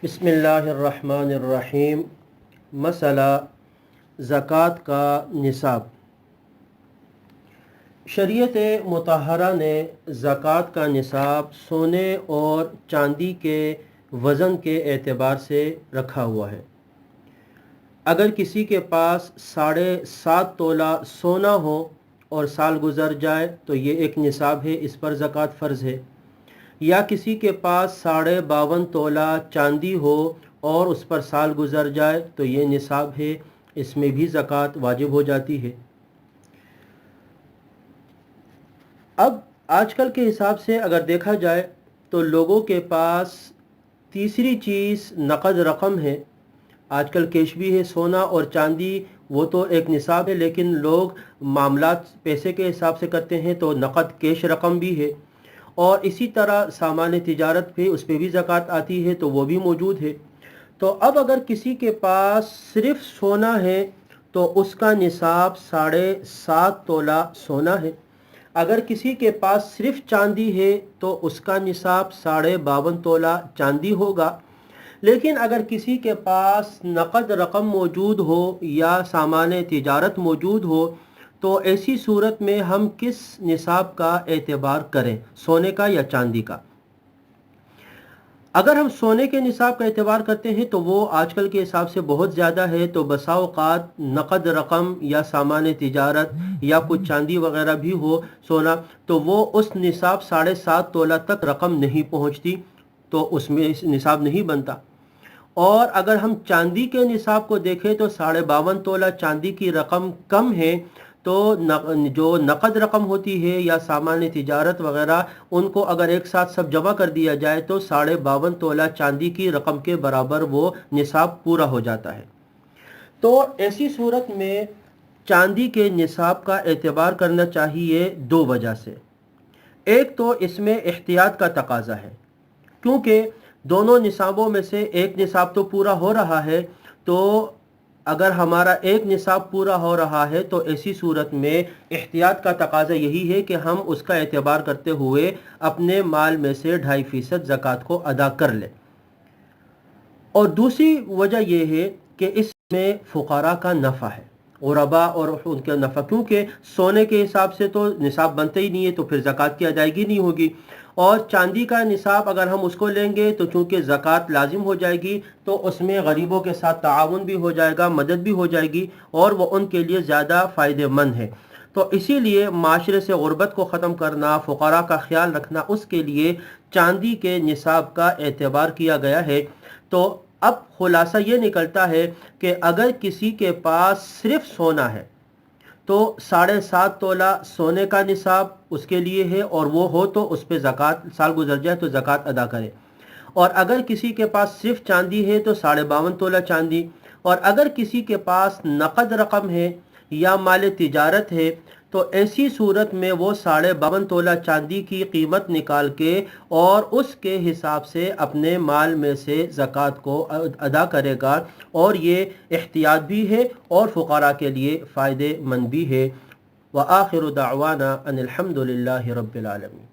بسم اللہ الرحمن الرحیم۔ مسئلہ زکوٰۃ کا نصاب۔ شریعت مطہرہ نے زکوٰۃ کا نصاب سونے اور چاندی کے وزن کے اعتبار سے رکھا ہوا ہے۔ اگر کسی کے پاس 7.5 تولہ سونا ہو اور سال گزر جائے تو یہ ایک نصاب ہے، اس پر زکوٰۃ فرض ہے۔ یا کسی کے پاس 52.5 تولہ چاندی ہو اور اس پر سال گزر جائے تو یہ نصاب ہے، اس میں بھی زکوٰۃ واجب ہو جاتی ہے۔ اب آج کل کے حساب سے اگر دیکھا جائے تو لوگوں کے پاس تیسری چیز نقد رقم ہے۔ آج کل کیش بھی ہے، سونا اور چاندی وہ تو ایک نصاب ہے، لیکن لوگ معاملات پیسے کے حساب سے کرتے ہیں تو نقد کیش رقم بھی ہے، اور اسی طرح سامان تجارت پہ اس پہ بھی زکوٰۃ آتی ہے تو وہ بھی موجود ہے۔ تو اب اگر کسی کے پاس صرف سونا ہے تو اس کا نصاب 7.5 تولہ سونا ہے۔ اگر کسی کے پاس صرف چاندی ہے تو اس کا نصاب 52.5 تولہ چاندی ہوگا۔ لیکن اگر کسی کے پاس نقد رقم موجود ہو یا سامان تجارت موجود ہو تو ایسی صورت میں ہم کس نصاب کا اعتبار کریں، سونے کا یا چاندی کا؟ اگر ہم سونے کے نصاب کا اعتبار کرتے ہیں تو وہ آج کل کے حساب سے بہت زیادہ ہے، تو بسا اوقات نقد رقم یا سامان تجارت یا کچھ چاندی وغیرہ بھی ہو سونا تو وہ اس نصاب 7.5 تولہ تک رقم نہیں پہنچتی، تو اس میں نصاب نہیں بنتا۔ اور اگر ہم چاندی کے نصاب کو دیکھیں تو 52.5 تولہ چاندی کی رقم کم ہے، تو جو نقد رقم ہوتی ہے یا سامان تجارت وغیرہ ان کو اگر ایک ساتھ سب جمع کر دیا جائے تو 52.5 تولہ چاندی کی رقم کے برابر وہ نصاب پورا ہو جاتا ہے۔ تو ایسی صورت میں چاندی کے نصاب کا اعتبار کرنا چاہیے دو وجہ سے۔ ایک تو اس میں احتیاط کا تقاضا ہے، کیونکہ دونوں نصابوں میں سے ایک نصاب تو پورا ہو رہا ہے، تو اگر ہمارا ایک نصاب پورا ہو رہا ہے تو ایسی صورت میں احتیاط کا تقاضا یہی ہے کہ ہم اس کا اعتبار کرتے ہوئے اپنے مال میں سے 2.5% زکوٰۃ کو ادا کر لیں۔ اور دوسری وجہ یہ ہے کہ اس میں فقراء کا نفع ہے، غرباء اور ان کا نفع، کیونکہ سونے کے حساب سے تو نصاب بنتا ہی نہیں ہے تو پھر زکوٰۃ کی ادائیگی نہیں ہوگی، اور چاندی کا نصاب اگر ہم اس کو لیں گے تو چونکہ زکوٰۃ لازم ہو جائے گی تو اس میں غریبوں کے ساتھ تعاون بھی ہو جائے گا، مدد بھی ہو جائے گی، اور وہ ان کے لیے زیادہ فائدہ مند ہے۔ تو اسی لیے معاشرے سے غربت کو ختم کرنا، فقراء کا خیال رکھنا، اس کے لیے چاندی کے نصاب کا اعتبار کیا گیا ہے۔ تو اب خلاصہ یہ نکلتا ہے کہ اگر کسی کے پاس صرف سونا ہے تو 7.5 تولہ سونے کا نصاب اس کے لیے ہے، اور وہ ہو تو اس پہ زکوٰۃ، سال گزر جائے تو زکوٰۃ ادا کرے۔ اور اگر کسی کے پاس صرف چاندی ہے تو 52.5 تولہ چاندی، اور اگر کسی کے پاس نقد رقم ہے یا مال تجارت ہے تو ایسی صورت میں وہ 52.5 تولہ چاندی کی قیمت نکال کے اور اس کے حساب سے اپنے مال میں سے زکوٰۃ کو ادا کرے گا، اور یہ احتیاط بھی ہے اور فقراء کے لیے فائدہ مند بھی ہے۔ وآخر دعوانا ان الحمد للہ رب العالمین۔